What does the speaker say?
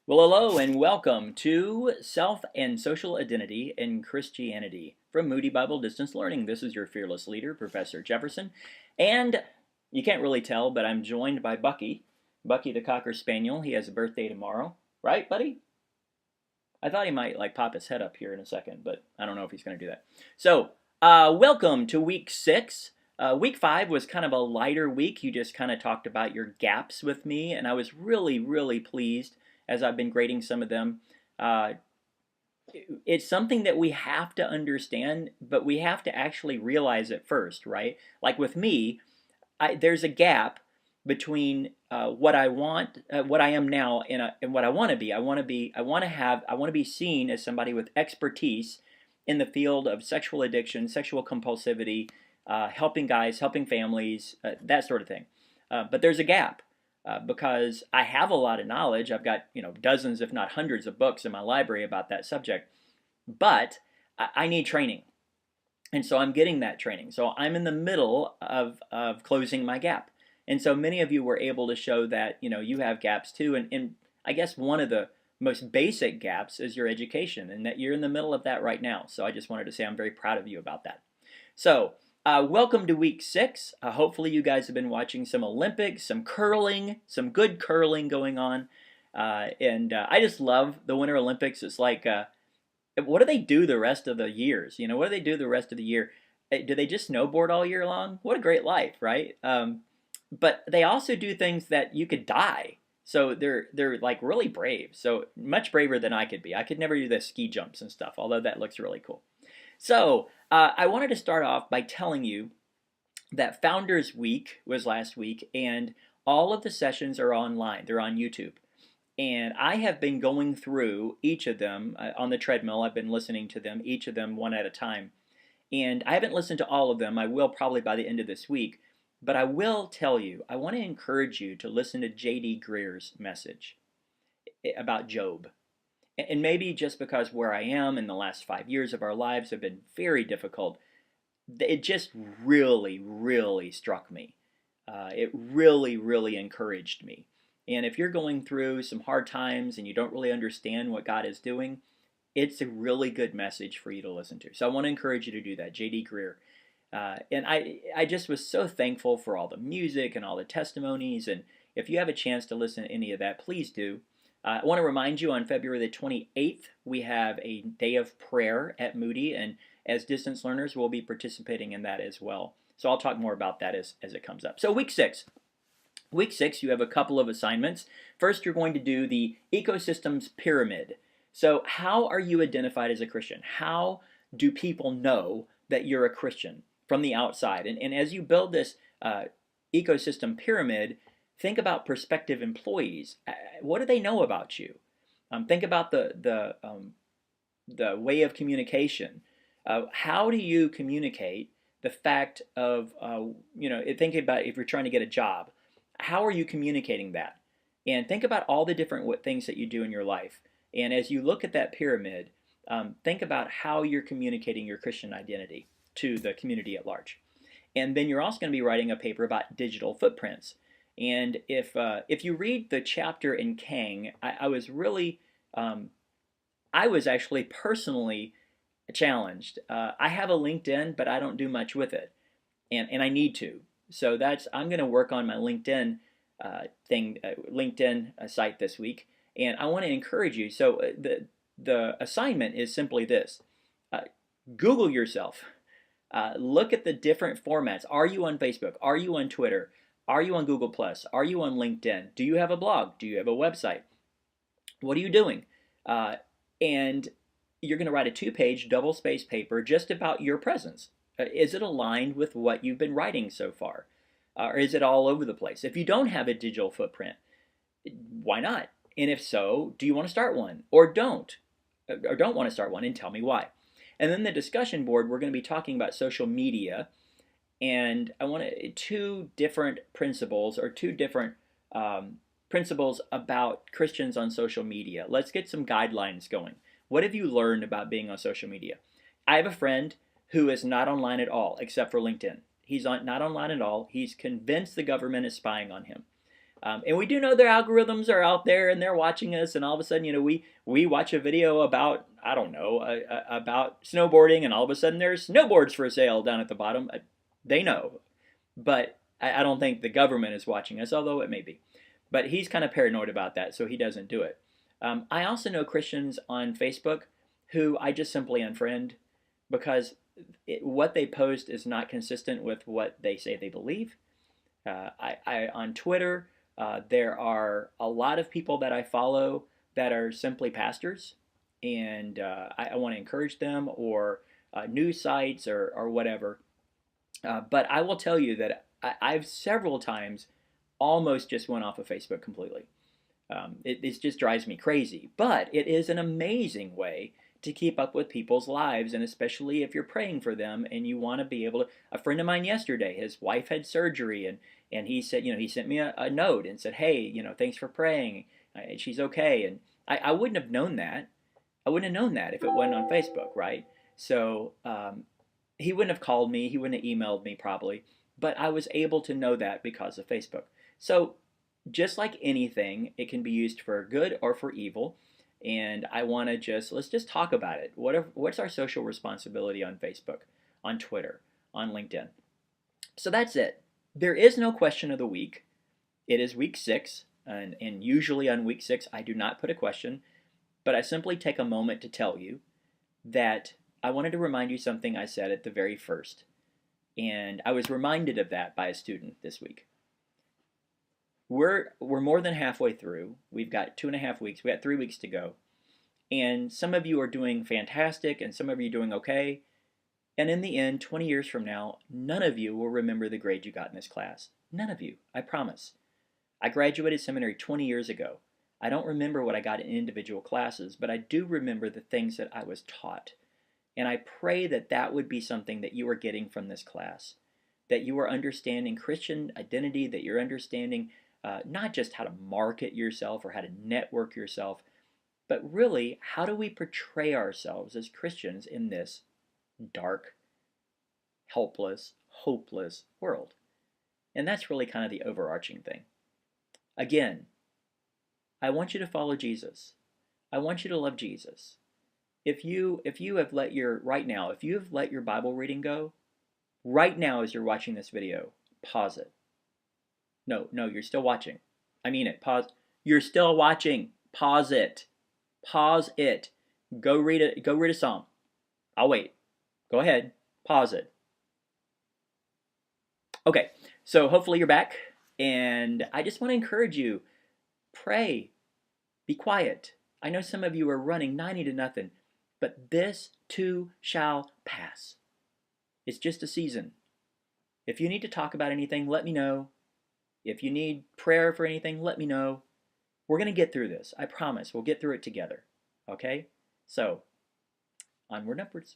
Well, hello and welcome to Self and Social Identity in Christianity from Moody Bible Distance Learning. This is your fearless leader, Professor Jefferson. And you can't really tell, but I'm joined by Bucky. Bucky the Cocker Spaniel. He has a birthday tomorrow. Right, buddy? I thought he might pop his head up here in a second, but I don't know if he's going to do that. So, welcome to week 6. Week 5 was kind of a lighter week. You just kind of talked about your gaps with me, and I was really, really pleased as I've been grading some of them. Uh, it's something that we have to understand, but we have to actually realize it first, right? Like with me, there's a gap between what I want, what I am now, and what I want to be. I want to be seen as somebody with expertise in the field of sexual addiction, sexual compulsivity, helping guys, helping families, that sort of thing. But there's a gap because I have a lot of knowledge. I've got dozens, if not hundreds, of books in my library about that subject. But I need training. And so I'm getting that training. So I'm in the middle of closing my gap. And so many of you were able to show that, you have gaps too. And I guess one of the most basic gaps is your education, and that you're in the middle of that right now. So I just wanted to say I'm very proud of you about that. So welcome to week 6. Hopefully you guys have been watching some Olympics, some curling, some good curling going on. And I just love the Winter Olympics. It's like, what do they do the rest of the years? What do they do the rest of the year? Do they just snowboard all year long? What a great life, right? But they also do things that you could die. So they're like really brave. So much braver than I could be. I could never do the ski jumps and stuff, although that looks really cool. So I wanted to start off by telling you that Founders Week was last week, and all of the sessions are online. They're on YouTube. And I have been going through each of them on the treadmill. I've been listening to them, each of them one at a time. And I haven't listened to all of them. I will probably by the end of this week. But I will tell you, I want to encourage you to listen to J.D. Greer's message about Job. And maybe just because where I am in the last 5 years of our lives have been very difficult, it just really, really struck me. It really, really encouraged me. And if you're going through some hard times and you don't really understand what God is doing, it's a really good message for you to listen to. So I want to encourage you to do that, J.D. Greer. And I just was so thankful for all the music and all the testimonies. And if you have a chance to listen to any of that, please do. I want to remind you on February the 28th, we have a day of prayer at Moody. And as distance learners, we'll be participating in that as well. So I'll talk more about that as it comes up. So week 6. Week 6, you have a couple of assignments. First, you're going to do the ecosystems pyramid. So how are you identified as a Christian? How do people know that you're a Christian from the outside? And as you build this ecosystem pyramid, think about prospective employees. What do they know about you? Think about the way of communication. How do you communicate the fact of, thinking about if you're trying to get a job, how are you communicating that? And think about all the different things that you do in your life. And as you look at that pyramid, think about how you're communicating your Christian identity to the community at large. And then you're also going to be writing a paper about digital footprints. And if you read the chapter in Kang, I was actually personally challenged. I have a LinkedIn, but I don't do much with it, and I need to. So I'm going to work on my LinkedIn site this week, and I want to encourage you. So the assignment is simply this: Google yourself. Look at the different formats. Are you on Facebook? Are you on Twitter? Are you on Google Plus? Are you on LinkedIn? Do you have a blog? Do you have a website? What are you doing? And you're going to write a 2-page double-spaced paper just about your presence. Is it aligned with what you've been writing so far? Or is it all over the place? If you don't have a digital footprint, why not? And if so, do you want to start one? Or don't want to start one, and tell me why. And then the discussion board, we're going to be talking about social media. And I want 2 different principles, or 2 different principles about Christians on social media. Let's get some guidelines going. What have you learned about being on social media? I have a friend who is not online at all, except for LinkedIn. He's not online at all. He's convinced the government is spying on him. And we do know their algorithms are out there and they're watching us, and all of a sudden, we watch a video about, I don't know, about snowboarding, and all of a sudden there's snowboards for sale down at the bottom. They know, but I don't think the government is watching us, although it may be. But he's kind of paranoid about that, so he doesn't do it. I also know Christians on Facebook who I just simply unfriend because what they post is not consistent with what they say they believe. On Twitter, there are a lot of people that I follow that are simply pastors, and I want to encourage them, or news sites, or whatever. But I will tell you that I've several times almost just went off of Facebook completely. It just drives me crazy. But it is an amazing way to keep up with people's lives, and especially if you're praying for them and you want to be able to. A friend of mine yesterday, his wife had surgery, and he said, he sent me a note and said, hey, thanks for praying. She's okay. And I wouldn't have known that. I wouldn't have known that if it wasn't on Facebook, right? So he wouldn't have called me. He wouldn't have emailed me probably. But I was able to know that because of Facebook. So just like anything, it can be used for good or for evil. And I want to let's just talk about it. What's our social responsibility on Facebook, on Twitter, on LinkedIn? So that's it. There is no question of the week. It is week 6, and usually on week 6, I do not put a question, but I simply take a moment to tell you that I wanted to remind you something I said at the very first. And I was reminded of that by a student this week. We're more than halfway through. We've got 2.5 weeks. We got 3 weeks to go. And some of you are doing fantastic, and some of you are doing okay. And in the end, 20 years from now, none of you will remember the grade you got in this class. None of you, I promise. I graduated seminary 20 years ago. I don't remember what I got in individual classes, but I do remember the things that I was taught. And I pray that that would be something that you are getting from this class, that you are understanding Christian identity, that you're understanding not just how to market yourself or how to network yourself, but really, how do we portray ourselves as Christians in this dark, helpless, hopeless world? And that's really kind of the overarching thing. Again, I want you to follow Jesus. I want you to love Jesus. If you have let your Bible reading go, right now as you're watching this video, pause it. No, you're still watching. I mean it. Pause. You're still watching. Pause it. Pause it. Go read a psalm. I'll wait. Go ahead. Pause it. Okay, so hopefully you're back, and I just want to encourage you. Pray. Be quiet. I know some of you are running 90-0, but this too shall pass. It's just a season. If you need to talk about anything, let me know. If you need prayer for anything, let me know. We're going to get through this. I promise. We'll get through it together. Okay? So, onward and upwards.